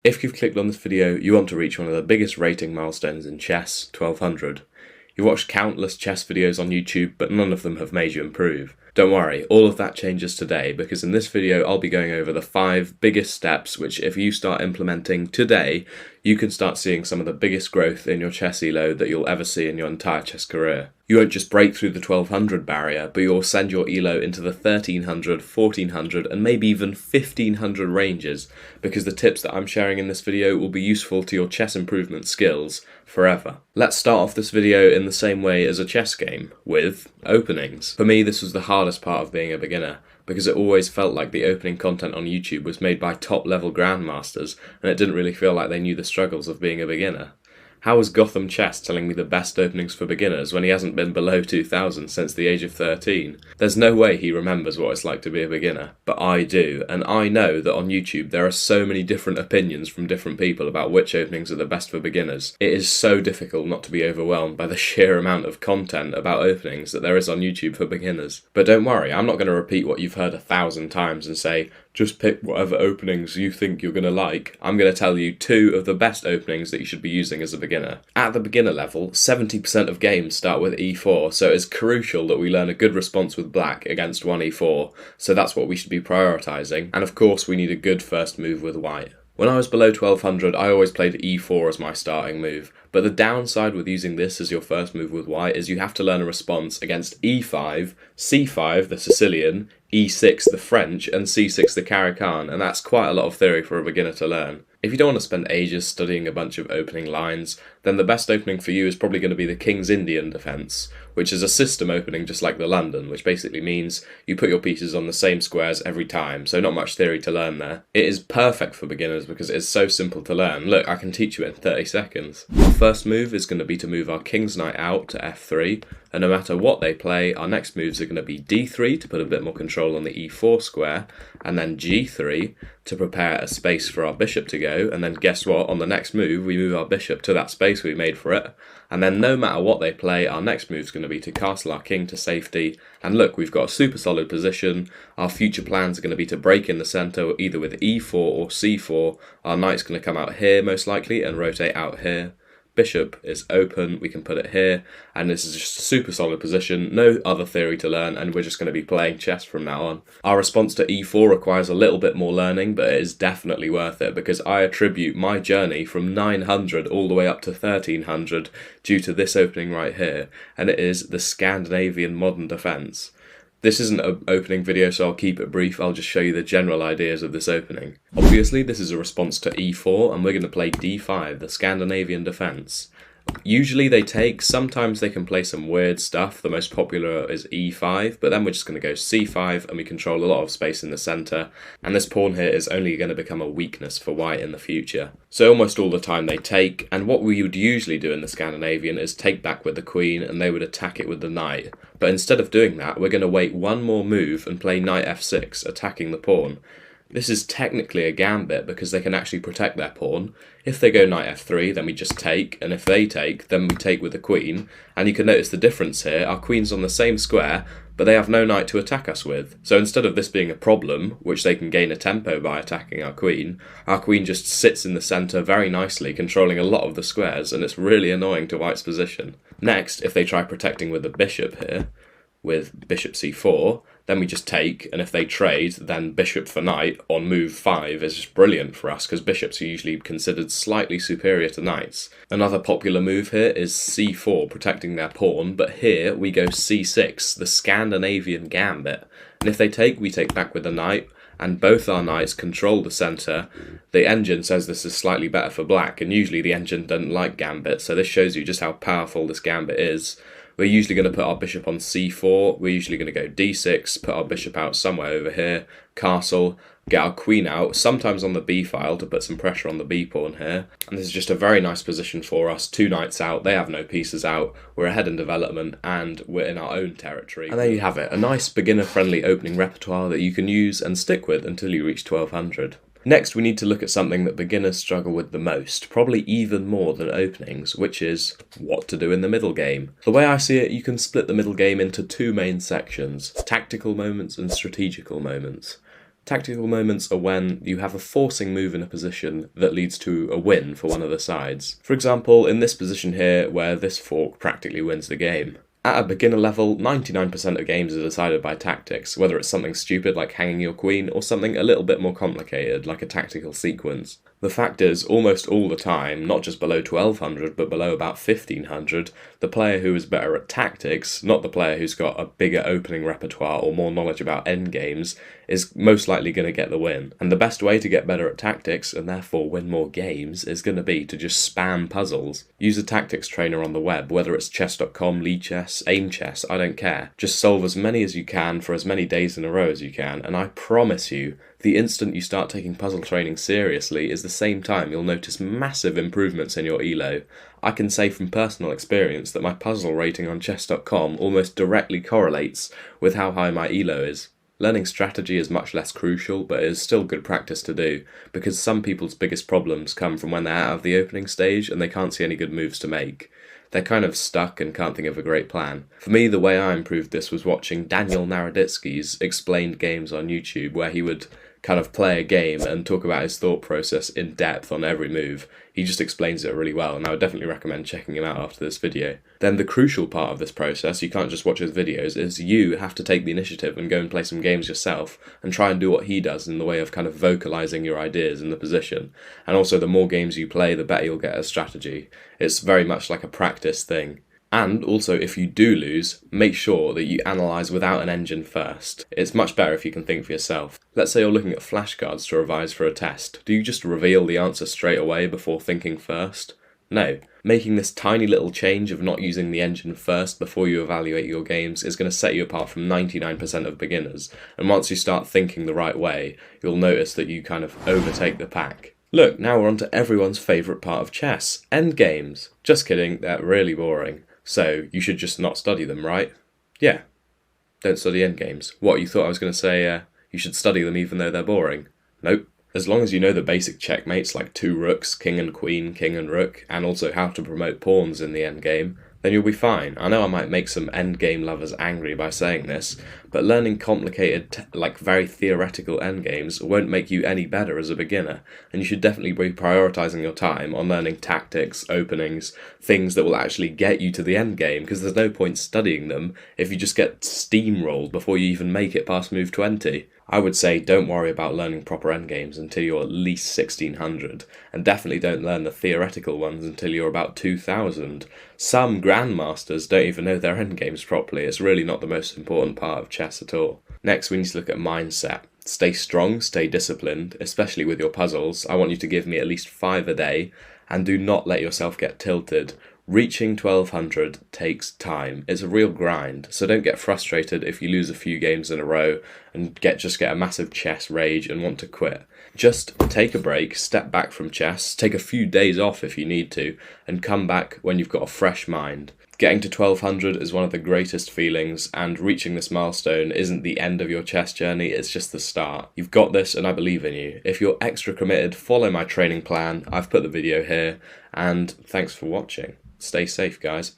If you've clicked on this video, you want to reach one of the biggest rating milestones in chess, 1200. You've watched countless chess videos on YouTube, but none of them have made you improve. Don't worry, all of that changes today, because in this video I'll be going over the 5 biggest steps which, if you start implementing today, you can start seeing some of the biggest growth in your chess elo that you'll ever see in your entire chess career. You won't just break through the 1200 barrier, but you'll send your elo into the 1300, 1400 and maybe even 1500 ranges, because the tips that I'm sharing in this video will be useful to your chess improvement skills forever. Let's start off this video in the same way as a chess game, with openings. For me, this was the hardest part of being a beginner, because it always felt like the opening content on YouTube was made by top-level grandmasters, and it didn't really feel like they knew the struggles of being a beginner. How is Gotham Chess telling me the best openings for beginners when he hasn't been below 2000 since the age of 13? There's no way he remembers what it's like to be a beginner, but I do, and I know that on YouTube there are so many different opinions from different people about which openings are the best for beginners. It is so difficult not to be overwhelmed by the sheer amount of content about openings that there is on YouTube for beginners. But don't worry, I'm not going to repeat what you've heard 1,000 times and say, just pick whatever openings you think you're going to like. I'm going to tell you 2 of the best openings that you should be using as a beginner. At the beginner level, 70% of games start with e4, so it's crucial that we learn a good response with black against 1e4, so that's what we should be prioritising, and of course we need a good first move with white. When I was below 1200, I always played e4 as my starting move, but the downside with using this as your first move with white is you have to learn a response against e5, c5, the Sicilian, e6, the French, and c6, the Caro-Kann, and that's quite a lot of theory for a beginner to learn. If you don't want to spend ages studying a bunch of opening lines, then the best opening for you is probably going to be the King's Indian defence, which is a system opening just like the London, which basically means you put your pieces on the same squares every time, so not much theory to learn there. It is perfect for beginners because it is so simple to learn. Look, I can teach you it in 30 seconds. Our first move is going to be to move our King's Knight out to f3, and no matter what they play, our next moves are going to be d3 to put a bit more control on the e4 square, and then g3 to prepare a space for our bishop to go, and then guess what, on the next move we move our bishop to that space we made for it, and then no matter what they play, our next move is going to be to castle our king to safety, and look, we've got a super solid position. Our future plans are going to be to break in the centre either with e4 or c4, our knight's going to come out here most likely and rotate out here. Bishop is open, we can put it here, and this is just a super solid position, no other theory to learn, and we're just going to be playing chess from now on. Our response to e4 requires a little bit more learning, but it is definitely worth it, because I attribute my journey from 900 all the way up to 1300 due to this opening right here, and it is the Scandinavian Modern defence. This isn't an opening video, so I'll keep it brief. I'll just show you the general ideas of this opening. Obviously, this is a response to e4, and we're going to play d5, the Scandinavian defence. Usually they take, sometimes they can play some weird stuff. The most popular is e5, but then we're just going to go c5, and we control a lot of space in the centre, and this pawn here is only going to become a weakness for white in the future. So almost all the time they take, and what we would usually do in the Scandinavian is take back with the queen, and they would attack it with the knight. But instead of doing that, we're going to wait one more move and play knight f6, attacking the pawn. This is technically a gambit because they can actually protect their pawn. If they go knight f3, then we just take, and if they take, then we take with the queen. And you can notice the difference here, our queen's on the same square, but they have no knight to attack us with. So instead of this being a problem, which they can gain a tempo by attacking our queen just sits in the centre very nicely, controlling a lot of the squares, and it's really annoying to white's position. Next, if they try protecting with the bishop here, with bishop c4, then we just take, and if they trade, then bishop for knight on move 5 is just brilliant for us, because bishops are usually considered slightly superior to knights. Another popular move here is c4, protecting their pawn, but here we go c6, the Scandinavian gambit. And if they take, we take back with the knight, and both our knights control the centre. The engine says this is slightly better for black, and usually the engine doesn't like gambit, so this shows you just how powerful this gambit is. We're usually going to put our bishop on c4, we're usually going to go d6, put our bishop out somewhere over here, castle, get our queen out, sometimes on the b file to put some pressure on the b pawn here. And this is just a very nice position for us, 2 knights out, they have no pieces out, we're ahead in development, and we're in our own territory. And there you have it, a nice beginner-friendly opening repertoire that you can use and stick with until you reach 1200. Next, we need to look at something that beginners struggle with the most, probably even more than openings, which is what to do in the middle game. The way I see it, you can split the middle game into 2 main sections, tactical moments and strategical moments. Tactical moments are when you have a forcing move in a position that leads to a win for one of the sides. For example, in this position here, where this fork practically wins the game. At a beginner level, 99% of games are decided by tactics, whether it's something stupid like hanging your queen, or something a little bit more complicated like a tactical sequence. The fact is, almost all the time, not just below 1200 but below about 1500, the player who is better at tactics, not the player who's got a bigger opening repertoire or more knowledge about endgames, is most likely going to get the win. And the best way to get better at tactics, and therefore win more games, is going to be to just spam puzzles. Use a tactics trainer on the web, whether it's chess.com, Lee Chess, Aim Chess, I don't care. Just solve as many as you can for as many days in a row as you can, and I promise you, the instant you start taking puzzle training seriously is the same time you'll notice massive improvements in your elo. I can say from personal experience that my puzzle rating on chess.com almost directly correlates with how high my elo is. Learning strategy is much less crucial, but it is still good practice to do, because some people's biggest problems come from when they're out of the opening stage and they can't see any good moves to make. They're kind of stuck and can't think of a great plan. For me, the way I improved this was watching Daniel Naroditsky's explained games on YouTube, where he would kind of play a game and talk about his thought process in depth on every move. He just explains it really well, and I would definitely recommend checking him out after this video. Then the crucial part of this process, you can't just watch his videos, is you have to take the initiative and go and play some games yourself and try and do what he does in the way of kind of vocalizing your ideas in the position. And also, the more games you play, the better you'll get at strategy. It's very much like a practice thing. And also, if you do lose, make sure that you analyse without an engine first. It's much better if you can think for yourself. Let's say you're looking at flashcards to revise for a test. Do you just reveal the answer straight away before thinking first? No. Making this tiny little change of not using the engine first before you evaluate your games is going to set you apart from 99% of beginners. And once you start thinking the right way, you'll notice that you kind of overtake the pack. Look, now we're on to everyone's favourite part of chess, endgames. Just kidding, they're really boring. So, you should just not study them, right? Yeah. Don't study endgames. What, you thought I was going to say, you should study them even though they're boring? Nope. As long as you know the basic checkmates like 2 rooks, king and queen, king and rook, and also how to promote pawns in the endgame, then you'll be fine. I know I might make some endgame lovers angry by saying this, but learning complicated, very theoretical endgames won't make you any better as a beginner, and you should definitely be prioritising your time on learning tactics, openings, things that will actually get you to the endgame, because there's no point studying them if you just get steamrolled before you even make it past move 20. I would say don't worry about learning proper endgames until you're at least 1600, and definitely don't learn the theoretical ones until you're about 2000. Some grandmasters don't even know their endgames properly. It's really not the most important part of chess at all. Next, we need to look at mindset. Stay strong, stay disciplined, especially with your puzzles. I want you to give me at least 5 a day, and do not let yourself get tilted. Reaching 1200 takes time. It's a real grind, so don't get frustrated if you lose a few games in a row and just get a massive chess rage and want to quit. Just take a break, step back from chess, take a few days off if you need to, and come back when you've got a fresh mind. Getting to 1200 is one of the greatest feelings, and reaching this milestone isn't the end of your chess journey, it's just the start. You've got this, and I believe in you. If you're extra committed, follow my training plan. I've put the video here, and thanks for watching. Stay safe, guys.